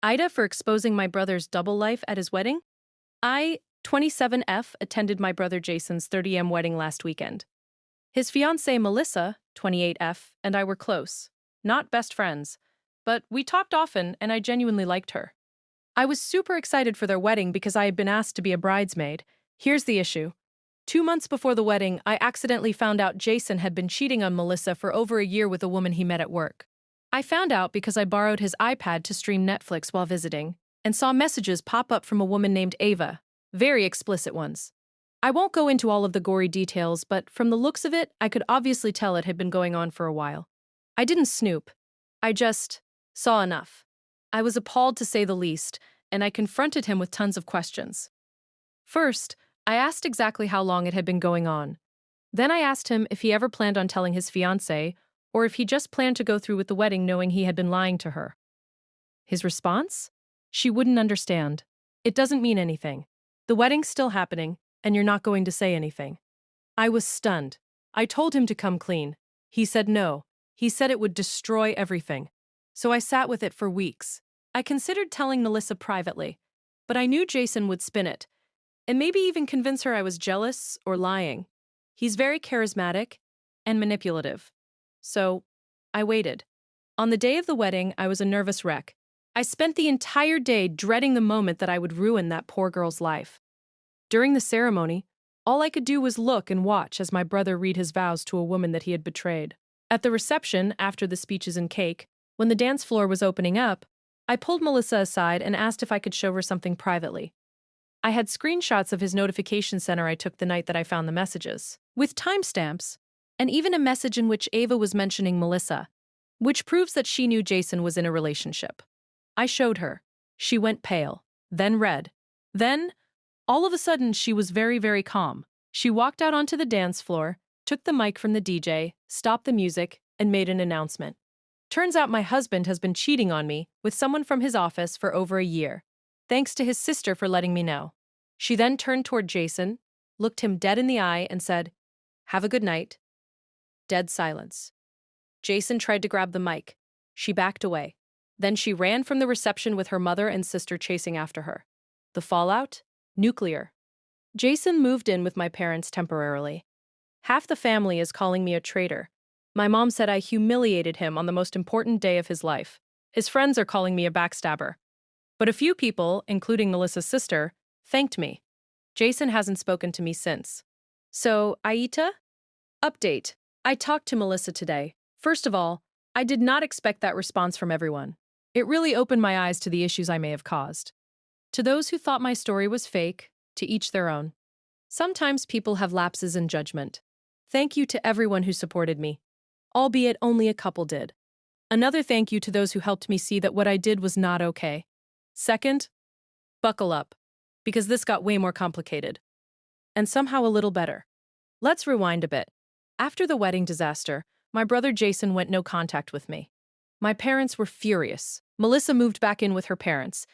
AITA for exposing my brother's double life at his wedding? I, 27F, attended my brother Jason's 30M wedding last weekend. His fiancée Melissa, 28F, and I were close. Not best friends, but we talked often and I genuinely liked her. I was super excited for their wedding because I had been asked to be a bridesmaid. Here's the issue. 2 months before the wedding, I accidentally found out Jason had been cheating on Melissa for over a year with a woman he met at work. I found out because I borrowed his iPad to stream Netflix while visiting, and saw messages pop up from a woman named Ava, very explicit ones. I won't go into all of the gory details, but from the looks of it, I could obviously tell it had been going on for a while. I didn't snoop. I just saw enough. I was appalled to say the least, and I confronted him with tons of questions. First, I asked exactly how long it had been going on. Then I asked him if he ever planned on telling his fiancée, or if he just planned to go through with the wedding knowing he had been lying to her. His response? She wouldn't understand. It doesn't mean anything. The wedding's still happening, and you're not going to say anything. I was stunned. I told him to come clean. He said no. He said it would destroy everything. So I sat with it for weeks. I considered telling Melissa privately, but I knew Jason would spin it, and maybe even convince her I was jealous or lying. He's very charismatic and manipulative. So I waited. On the day of the wedding, I was a nervous wreck. I spent the entire day dreading the moment that I would ruin that poor girl's life. During the ceremony, all I could do was look and watch as my brother read his vows to a woman that he had betrayed. At the reception, after the speeches and cake, when the dance floor was opening up, I pulled Melissa aside and asked if I could show her something privately. I had screenshots of his notification center I took the night that I found the messages, with timestamps, and even a message in which Ava was mentioning Melissa, which proves that she knew Jason was in a relationship. I showed her. She went pale, then red. Then, all of a sudden, she was very, very calm. She walked out onto the dance floor, took the mic from the DJ, stopped the music, and made an announcement. Turns out my husband has been cheating on me with someone from his office for over a year. Thanks to his sister for letting me know. She then turned toward Jason, looked him dead in the eye, and said, "Have a good night." Dead silence. Jason tried to grab the mic. She backed away. Then she ran from the reception with her mother and sister chasing after her. The fallout? Nuclear. Jason moved in with my parents temporarily. Half the family is calling me a traitor. My mom said I humiliated him on the most important day of his life. His friends are calling me a backstabber. But a few people, including Melissa's sister, thanked me. Jason hasn't spoken to me since. So, AITA? Update. I talked to Melissa today. First of all, I did not expect that response from everyone. It really opened my eyes to the issues I may have caused. To those who thought my story was fake, to each their own. Sometimes people have lapses in judgment. Thank you to everyone who supported me, albeit only a couple did. Another thank you to those who helped me see that what I did was not okay. Second, buckle up, because this got way more complicated. And somehow a little better. Let's rewind a bit. After the wedding disaster, my brother Jason went no contact with me. My parents were furious. Melissa moved back in with her parents,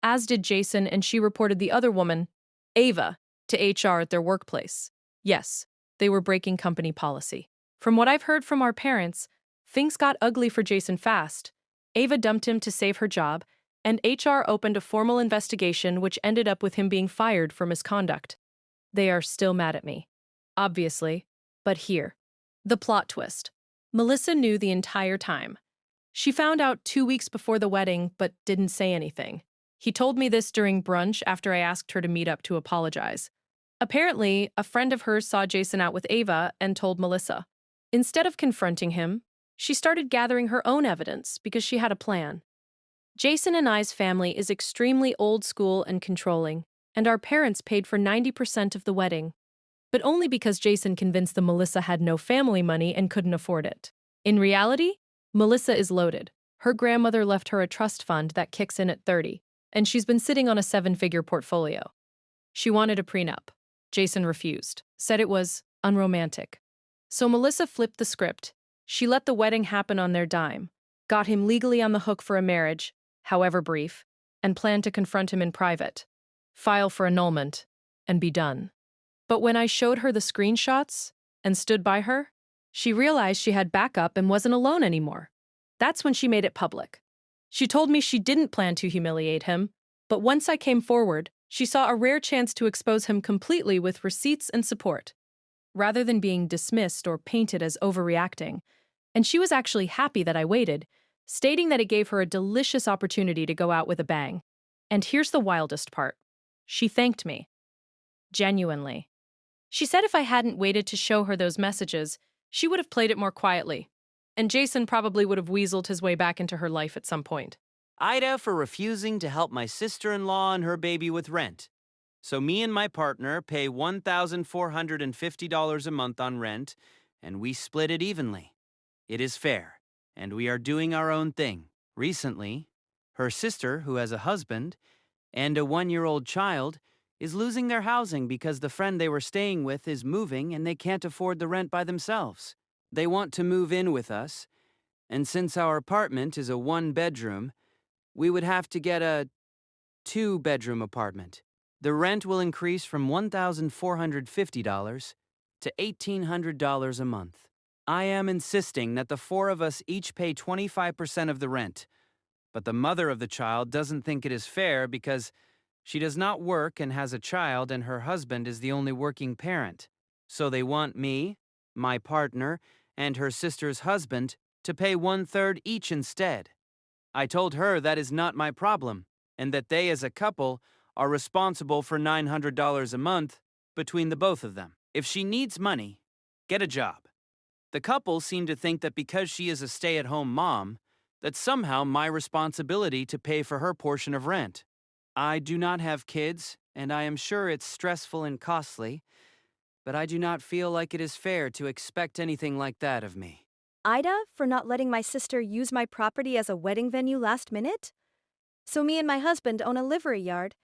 as did Jason, and she reported the other woman, Ava, to HR at their workplace. Yes, they were breaking company policy. From what I've heard from our parents, things got ugly for Jason fast. Ava dumped him to save her job, and HR opened a formal investigation which ended up with him being fired for misconduct. They are still mad at me. Obviously. But here. The plot twist. Melissa knew the entire time. She found out 2 weeks before the wedding, but didn't say anything. He told me this during brunch after I asked her to meet up to apologize. Apparently, a friend of hers saw Jason out with Ava and told Melissa. Instead of confronting him, she started gathering her own evidence because she had a plan. Jason and I's family is extremely old school and controlling, and our parents paid for 90% of the wedding. But only because Jason convinced them Melissa had no family money and couldn't afford it. In reality, Melissa is loaded. Her grandmother left her a trust fund that kicks in at 30, and she's been sitting on a 7-figure portfolio. She wanted a prenup. Jason refused, said it was unromantic. So Melissa flipped the script. She let the wedding happen on their dime, got him legally on the hook for a marriage, however brief, and planned to confront him in private, file for annulment, and be done. But when I showed her the screenshots and stood by her, she realized she had backup and wasn't alone anymore. That's when she made it public. She told me she didn't plan to humiliate him, but once I came forward, she saw a rare chance to expose him completely with receipts and support, rather than being dismissed or painted as overreacting. And she was actually happy that I waited, stating that it gave her a delicious opportunity to go out with a bang. And here's the wildest part. She thanked me. Genuinely. She said if I hadn't waited to show her those messages, she would have played it more quietly. And Jason probably would have weaseled his way back into her life at some point. AITA for refusing to help my sister-in-law and her baby with rent. So me and my partner pay $1,450 a month on rent, and we split it evenly. It is fair, and we are doing our own thing. Recently, her sister, who has a husband and a 1-year-old child, is losing their housing because the friend they were staying with is moving and they can't afford the rent by themselves. They want to move in with us, and since our apartment is a 1-bedroom, we would have to get a 2-bedroom apartment. The rent will increase from $1,450 to $1,800 a month. I am insisting that the 4 of us each pay 25% of the rent, but the mother of the child doesn't think it is fair because she does not work and has a child and her husband is the only working parent. So they want me, my partner, and her sister's husband to pay 1/3 each instead. I told her that is not my problem, and that they as a couple are responsible for $900 a month between the both of them. If she needs money, get a job. The couple seem to think that because she is a stay-at-home mom, that's somehow my responsibility to pay for her portion of rent. I do not have kids, and I am sure it's stressful and costly, but I do not feel like it is fair to expect anything like that of me. AITA for not letting my sister use my property as a wedding venue last minute? So me and my husband own a livery yard,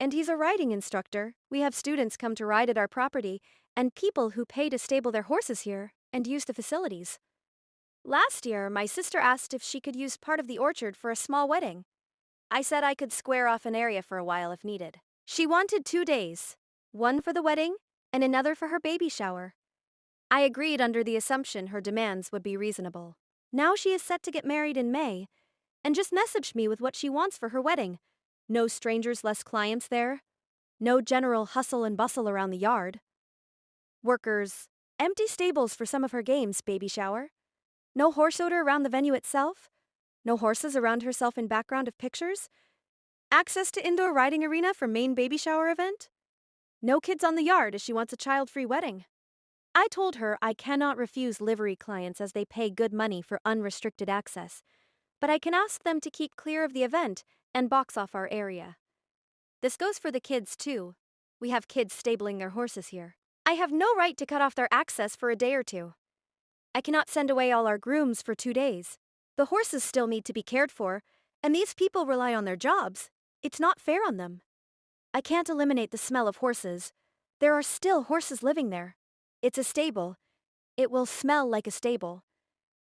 and he's a riding instructor. We have students come to ride at our property, and people who pay to stable their horses here and use the facilities. Last year, my sister asked if she could use part of the orchard for a small wedding. I said I could square off an area for a while if needed. She wanted 2 days, one for the wedding and another for her baby shower. I agreed under the assumption her demands would be reasonable. Now she is set to get married in May, and just messaged me with what she wants for her wedding. No strangers, less clients there. No general hustle and bustle around the yard. Workers, empty stables for some of her games, baby shower. No horse odor around the venue itself. No horses around herself in background of pictures. Access to indoor riding arena for main baby shower event. No kids on the yard as she wants a child-free wedding. I told her I cannot refuse livery clients as they pay good money for unrestricted access, but I can ask them to keep clear of the event and box off our area. This goes for the kids too. We have kids stabling their horses here. I have no right to cut off their access for a day or two. I cannot send away all our grooms for 2 days. The horses still need to be cared for, and these people rely on their jobs. It's not fair on them. I can't eliminate the smell of horses. There are still horses living there. It's a stable. It will smell like a stable.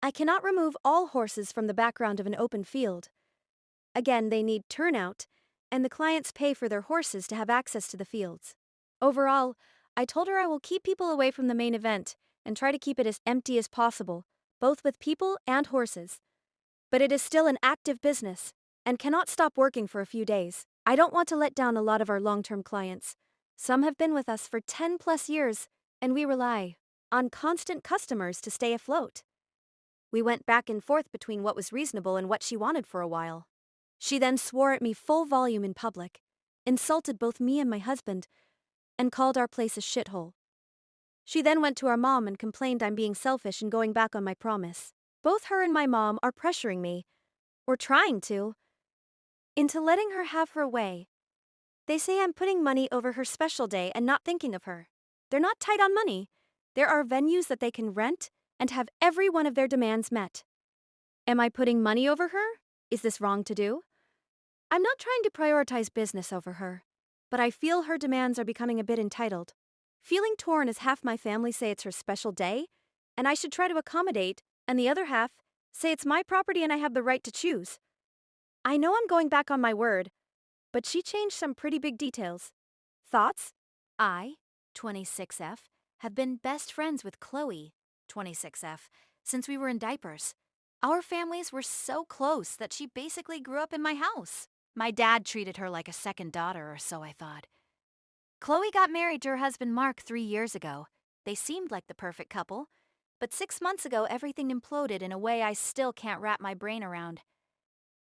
I cannot remove all horses from the background of an open field. Again, they need turnout, and the clients pay for their horses to have access to the fields. Overall, I told her I will keep people away from the main event and try to keep it as empty as possible, both with people and horses. But it is still an active business and cannot stop working for a few days. I don't want to let down a lot of our long-term clients. Some have been with us for 10+ years, and we rely on constant customers to stay afloat. We went back and forth between what was reasonable and what she wanted for a while. She then swore at me full volume in public, insulted both me and my husband, and called our place a shithole. She then went to our mom and complained I'm being selfish and going back on my promise. Both her and my mom are pressuring me, or trying to, into letting her have her way. They say I'm putting money over her special day and not thinking of her. They're not tight on money. There are venues that they can rent and have every one of their demands met. Am I putting money over her? Is this wrong to do? I'm not trying to prioritize business over her, but I feel her demands are becoming a bit entitled. Feeling torn as half my family say it's her special day, and I should try to accommodate, and the other half say it's my property and I have the right to choose. I know I'm going back on my word, but she changed some pretty big details. Thoughts? I, 26F, have been best friends with Chloe, 26F, since we were in diapers. Our families were so close that she basically grew up in my house. My dad treated her like a second daughter, or so I thought. Chloe got married to her husband Mark 3 years ago. They seemed like the perfect couple. But 6 months ago, everything imploded in a way I still can't wrap my brain around.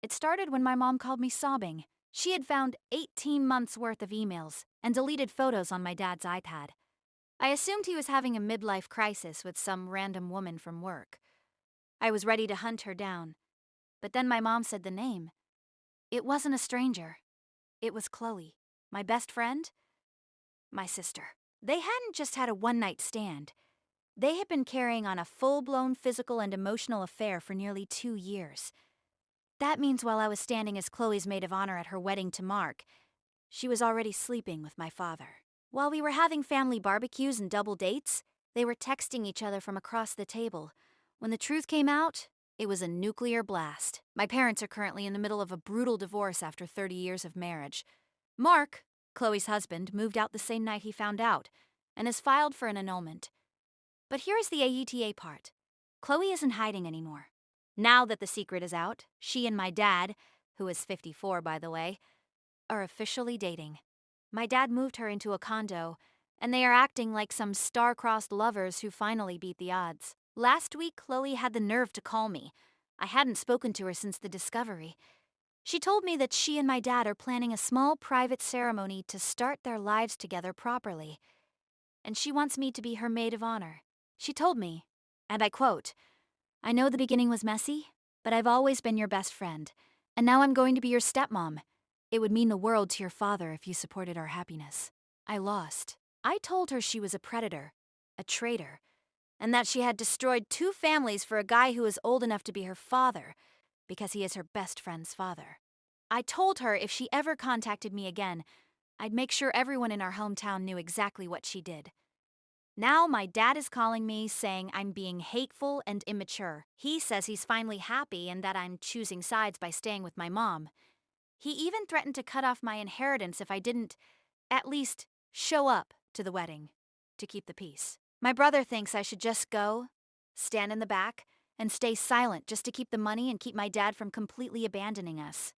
It started when my mom called me sobbing. She had found 18 months' worth of emails and deleted photos on my dad's iPad. I assumed he was having a midlife crisis with some random woman from work. I was ready to hunt her down. But then my mom said the name. It wasn't a stranger. It was Chloe, my best friend, my sister. They hadn't just had a one-night stand. They had been carrying on a full-blown physical and emotional affair for nearly 2 years. That means while I was standing as Chloe's maid of honor at her wedding to Mark, she was already sleeping with my father. While we were having family barbecues and double dates, they were texting each other from across the table. When the truth came out, it was a nuclear blast. My parents are currently in the middle of a brutal divorce after 30 years of marriage. Mark, Chloe's husband, moved out the same night he found out and has filed for an annulment. But here's the AITA part. Chloe isn't hiding anymore. Now that the secret is out, she and my dad, who is 54 by the way, are officially dating. My dad moved her into a condo, and they are acting like some star-crossed lovers who finally beat the odds. Last week, Chloe had the nerve to call me. I hadn't spoken to her since the discovery. She told me that she and my dad are planning a small private ceremony to start their lives together properly. And she wants me to be her maid of honor. She told me, and I quote, "I know the beginning was messy, but I've always been your best friend, and now I'm going to be your stepmom. It would mean the world to your father if you supported our happiness." I lost. I told her she was a predator, a traitor, and that she had destroyed 2 families for a guy who is old enough to be her father, because he is her best friend's father. I told her if she ever contacted me again, I'd make sure everyone in our hometown knew exactly what she did. Now my dad is calling me saying I'm being hateful and immature. He says he's finally happy and that I'm choosing sides by staying with my mom. He even threatened to cut off my inheritance if I didn't, at least, show up to the wedding to keep the peace. My brother thinks I should just go, stand in the back, and stay silent just to keep the money and keep my dad from completely abandoning us.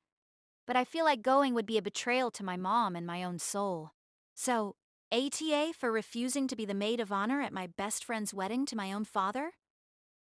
But I feel like going would be a betrayal to my mom and my own soul. So, ATA for refusing to be the maid of honor at my best friend's wedding to my own father?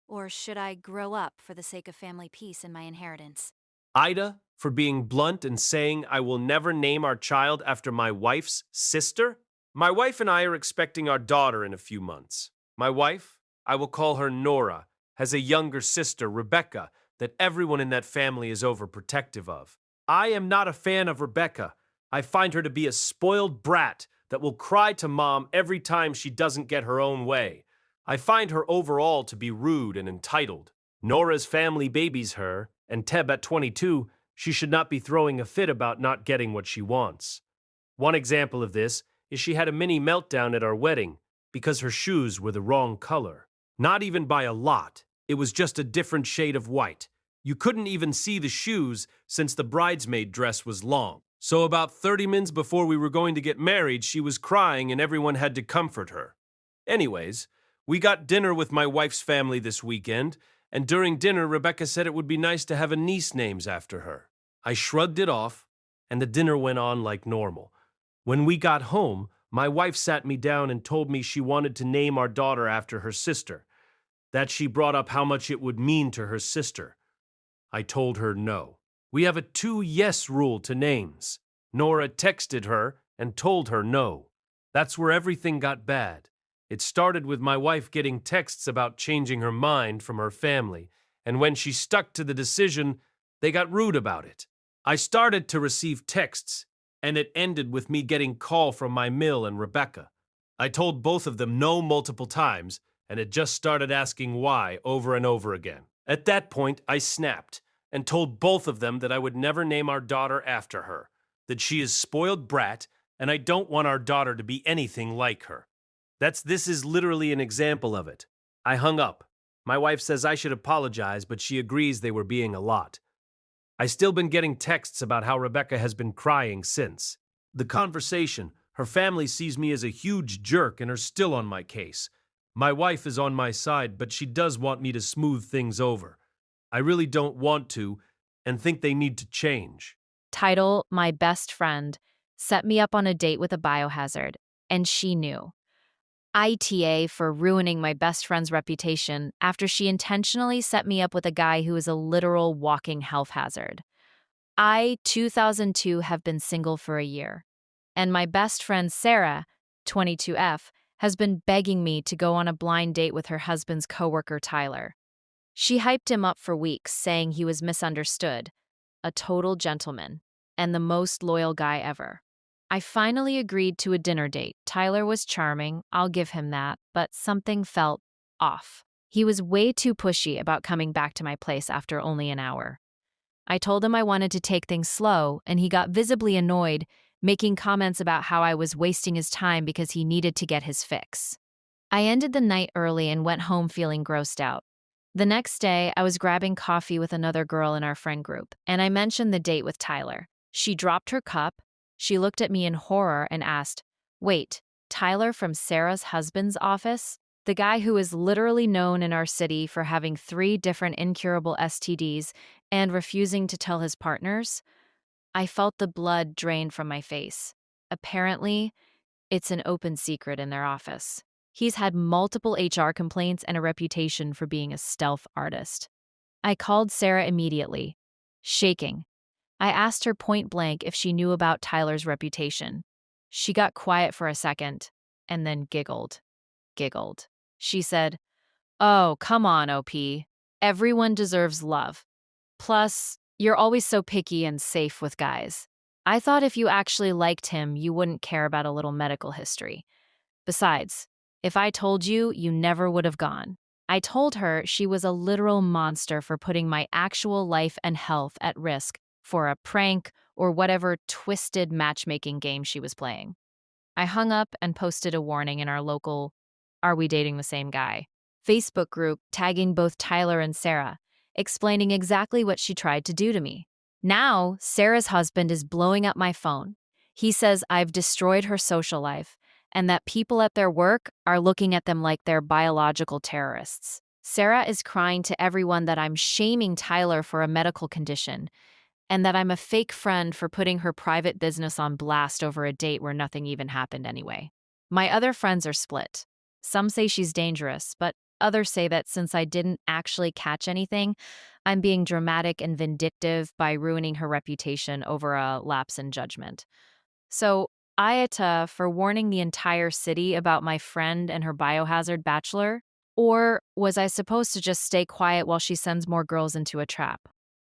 Or should I grow up for the sake of family peace and my inheritance? AITA for being blunt and saying I will never name our child after my wife's sister? My wife and I are expecting our daughter in a few months. My wife, I will call her Nora, has a younger sister, Rebecca, that everyone in that family is overprotective of. I am not a fan of Rebecca. I find her to be a spoiled brat that will cry to mom every time she doesn't get her own way. I find her overall to be rude and entitled. Nora's family babies her, and Teb at 22, she should not be throwing a fit about not getting what she wants. One example of this is she had a mini meltdown at our wedding because her shoes were the wrong color. Not even by a lot. It was just a different shade of white. You couldn't even see the shoes since the bridesmaid dress was long. So about 30 minutes before we were going to get married, she was crying and everyone had to comfort her. Anyways, we got dinner with my wife's family this weekend, and during dinner, Rebecca said it would be nice to have a niece named after her. I shrugged it off, and the dinner went on like normal. When we got home, my wife sat me down and told me she wanted to name our daughter after her sister, that she brought up how much it would mean to her sister. I told her no. We have a 2-yes rule to names. Nora texted her and told her no. That's where everything got bad. It started with my wife getting texts about changing her mind from her family, and when she stuck to the decision, they got rude about it. I started to receive texts, and it ended with me getting call from my mill and Rebecca. I told both of them no multiple times, and it just started asking why over and over again. At that point, I snapped and told both of them that I would never name our daughter after her, that she is spoiled brat, and I don't want our daughter to be anything like her. This is literally an example of it. I hung up. My wife says I should apologize, but she agrees they were being a lot. I still been getting texts about how Rebecca has been crying since. The conversation, her family sees me as a huge jerk and are still on my case. My wife is on my side, but she does want me to smooth things over. I really don't want to and think they need to change. Title, my best friend, set me up on a date with a biohazard, and she knew. AITA for ruining my best friend's reputation after she intentionally set me up with a guy who is a literal walking health hazard. I, 2002, have been single for a year, and my best friend Sarah, 22F, has been begging me to go on a blind date with her husband's coworker Tyler. She hyped him up for weeks, saying he was misunderstood, a total gentleman, and the most loyal guy ever. I finally agreed to a dinner date. Tyler was charming, I'll give him that, but something felt off. He was way too pushy about coming back to my place after only an hour. I told him I wanted to take things slow, and he got visibly annoyed, making comments about how I was wasting his time because he needed to get his fix. I ended the night early and went home feeling grossed out. The next day, I was grabbing coffee with another girl in our friend group, and I mentioned the date with Tyler. She dropped her cup, she looked at me in horror and asked, "Wait, Tyler from Sarah's husband's office? The guy who is literally known in our city for having 3 different incurable STDs and refusing to tell his partners?" I felt the blood drain from my face. Apparently, it's an open secret in their office. He's had multiple HR complaints and a reputation for being a stealth artist. I called Sarah immediately, shaking. I asked her point blank if she knew about Tyler's reputation. She got quiet for a second and then giggled. She said, "Oh, come on, OP. Everyone deserves love. Plus, you're always so picky and safe with guys. I thought if you actually liked him, you wouldn't care about a little medical history. Besides, if I told you, you never would have gone." I told her she was a literal monster for putting my actual life and health at risk for a prank or whatever twisted matchmaking game she was playing. I hung up and posted a warning in our local "Are We Dating the Same Guy?" Facebook group, tagging both Tyler and Sarah, explaining exactly what she tried to do to me. Now, Sarah's husband is blowing up my phone. He says I've destroyed her social life and that people at their work are looking at them like they're biological terrorists. Sarah is crying to everyone that I'm shaming Tyler for a medical condition and that I'm a fake friend for putting her private business on blast over a date where nothing even happened anyway. My other friends are split. Some say she's dangerous, but others say that since I didn't actually catch anything, I'm being dramatic and vindictive by ruining her reputation over a lapse in judgment. So, AITA for warning the entire city about my friend and her biohazard bachelor? Or was I supposed to just stay quiet while she sends more girls into a trap?